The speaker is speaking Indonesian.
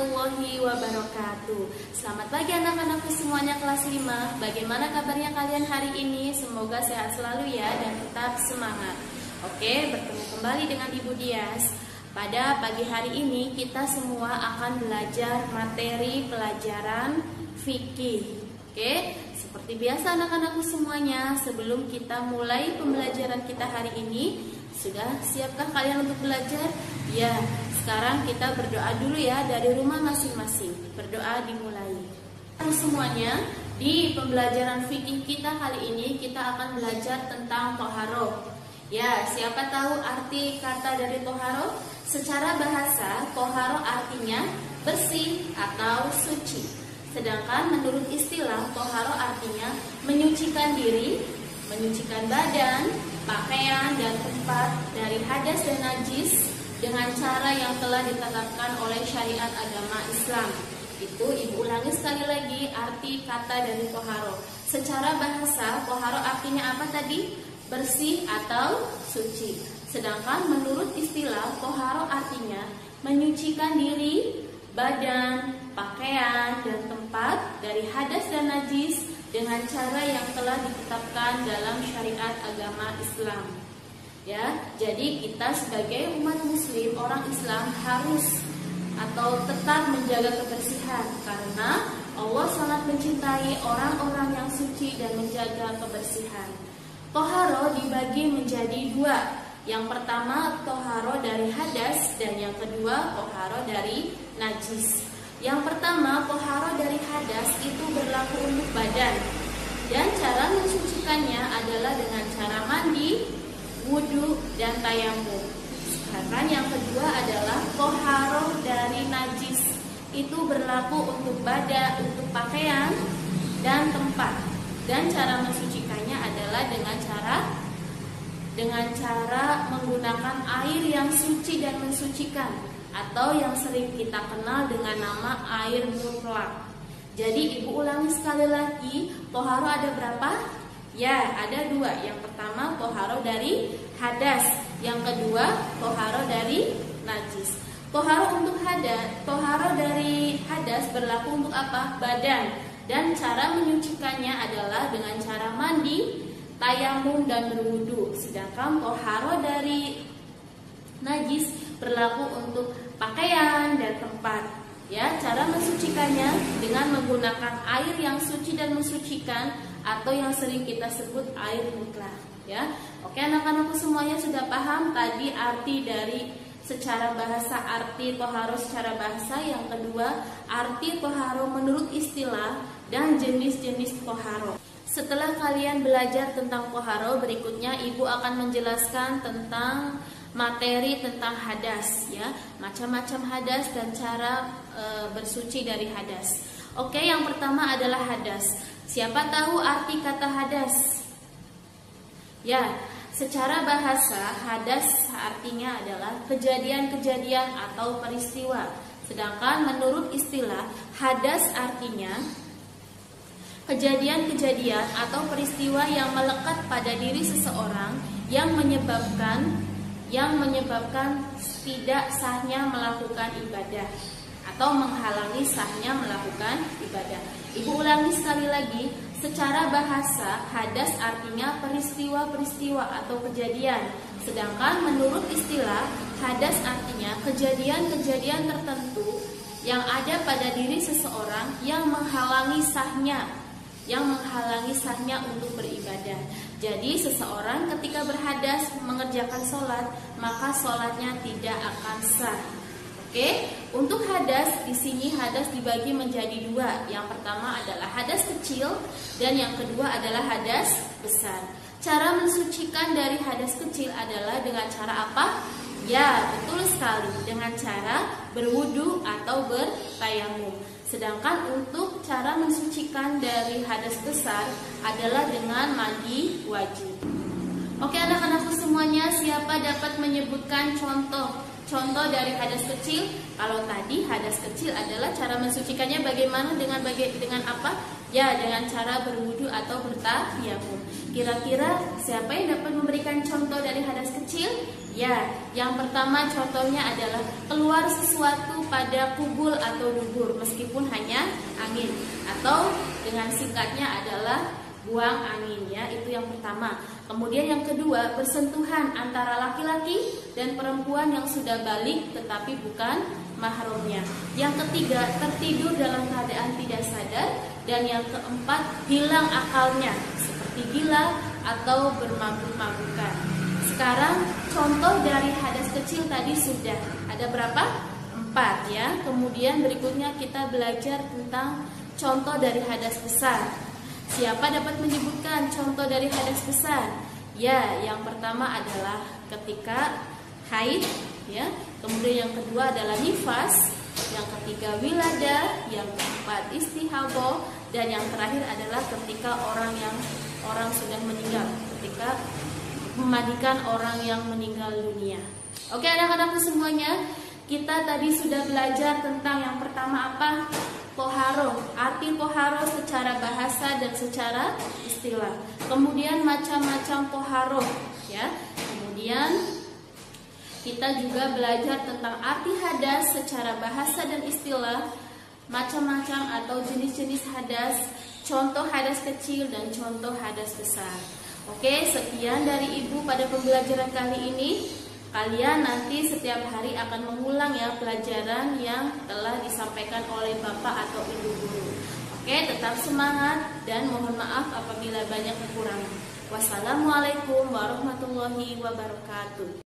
warahmatullahi wabarakatuh. Selamat pagi anak-anakku semuanya kelas 5. Bagaimana kabarnya kalian hari ini? Semoga sehat selalu ya dan tetap semangat. Oke, bertemu kembali dengan Ibu Dias. Pada pagi hari ini kita semua akan belajar materi pelajaran fikih. Oke, seperti biasa anak-anakku semuanya, sebelum kita mulai pembelajaran kita hari ini, sudah siapkah kalian untuk belajar? Ya, sekarang kita berdoa dulu ya dari rumah masing-masing. Berdoa dimulai. Semuanya, di pembelajaran fikih kita kali ini kita akan belajar tentang toharoh. Ya, siapa tahu arti kata dari toharoh? Secara bahasa, toharoh artinya bersih atau suci. Sedangkan menurut istilah, toharoh artinya menyucikan diri, menyucikan badan, pakaian, dan tempat dari hadas dan najis dengan cara yang telah ditetapkan oleh syariat agama Islam. Itu Ibu ulangi sekali lagi arti kata dari toharoh. Secara bahasa, toharoh artinya apa tadi? Bersih atau suci. Sedangkan menurut istilah, toharoh artinya menyucikan diri, badan, pakaian, dan tempat dari hadas dan najis dengan cara yang telah ditetapkan dalam syariat agama Islam. Ya, jadi kita sebagai umat muslim, orang Islam harus atau tetap menjaga kebersihan karena Allah sangat mencintai orang-orang yang suci dan menjaga kebersihan. Toharoh dibagi menjadi dua. Yang pertama toharoh dari hadas dan yang kedua toharoh dari najis. Yang pertama toharoh dari hadas itu berlaku untuk badan dan cara mensucikannya adalah dengan cara mandi, wudu, dan tayamum. Sedangkan yang kedua adalah toharoh dari najis. Itu berlaku untuk badan, untuk pakaian, dan tempat. Dan cara mensucikannya adalah dengan cara menggunakan air yang suci dan mensucikan, atau yang sering kita kenal dengan nama air mutlak. Jadi Ibu ulangi sekali lagi, toharoh ada berapa? Ya, ada dua. Yang pertama toharoh dari hadas, yang kedua toharoh dari najis. Toharoh dari hadas berlaku untuk apa? Badan. Dan cara menyucikannya adalah dengan cara mandi, tayamum, dan berwudu. Sedangkan toharoh dari najis berlaku untuk pakaian dan tempat. Ya, cara mensucikannya dengan menggunakan air yang suci dan mensucikan, atau yang sering kita sebut air mutlak. Ya, oke anak-anakku semuanya sudah paham tadi arti dari secara bahasa, arti toharoh secara bahasa. Yang kedua, arti toharoh menurut istilah dan jenis-jenis toharoh. Setelah kalian belajar tentang toharoh, berikutnya Ibu akan menjelaskan tentang materi tentang hadas, ya, macam-macam hadas dan cara bersuci dari hadas. Oke, yang pertama adalah hadas. Siapa tahu arti kata hadas? Ya, secara bahasa hadas artinya adalah kejadian-kejadian atau peristiwa. Sedangkan menurut istilah, hadas artinya kejadian-kejadian atau peristiwa yang melekat pada diri seseorang yang menyebabkan tidak sahnya melakukan ibadah atau menghalangi sahnya melakukan ibadah. Ibu ulangi sekali lagi, secara bahasa hadas artinya peristiwa-peristiwa atau kejadian. Sedangkan menurut istilah, hadas artinya kejadian-kejadian tertentu yang ada pada diri seseorang yang menghalangi sahnya untuk beribadah. Jadi seseorang ketika berhadas mengerjakan sholat, maka sholatnya tidak akan sah. Oke, untuk hadas di sini hadas dibagi menjadi dua. Yang pertama adalah hadas kecil dan yang kedua adalah hadas besar. Cara mensucikan dari hadas kecil adalah dengan cara apa? Ya, betul sekali, dengan cara berwudu atau bertayamum. Sedangkan untuk cara mensucikan dari hadas besar adalah dengan mandi wajib. Oke anak-anakku semuanya, siapa dapat menyebutkan contoh dari hadas kecil? Kalau tadi hadas kecil adalah cara mensucikannya bagaimana, dengan apa? Ya, dengan cara berwudu atau bertayamum. Kira-kira siapa yang dapat memberikan contoh dari hadas kecil? Ya, yang pertama contohnya adalah keluar sesuatu pada kubul atau dubur meskipun hanya angin, atau dengan singkatnya adalah buang angin ya, itu yang pertama. Kemudian yang kedua, bersentuhan antara laki-laki dan perempuan yang sudah balik tetapi bukan mahramnya. Yang ketiga, tertidur dalam keadaan tidak sadar. Dan yang keempat, hilang akalnya seperti gila atau bermabuk-mabukan. Sekarang contoh dari hadas kecil tadi sudah ada berapa? 4 ya. Kemudian berikutnya kita belajar tentang contoh dari hadas besar. Siapa dapat menyebutkan contoh dari hadas besar? Ya, yang pertama adalah ketika haid ya. Kemudian yang kedua adalah nifas, yang ketiga wilada, yang keempat istihadah, dan yang terakhir adalah ketika orang sudah meninggal, ketika memandikan orang yang meninggal dunia. Oke anak-anakku semuanya, kita tadi sudah belajar tentang yang pertama apa? Toharoh, arti toharoh secara bahasa dan secara istilah. Kemudian macam-macam toharoh ya. Kemudian kita juga belajar tentang arti hadas secara bahasa dan istilah, macam-macam atau jenis-jenis hadas, contoh hadas kecil dan contoh hadas besar. Oke, sekian dari Ibu pada pembelajaran kali ini. Kalian nanti setiap hari akan mengulang ya pelajaran yang telah disampaikan oleh Bapak atau Ibu guru. Oke, tetap semangat dan mohon maaf apabila banyak kekurangan. Wassalamualaikum warahmatullahi wabarakatuh.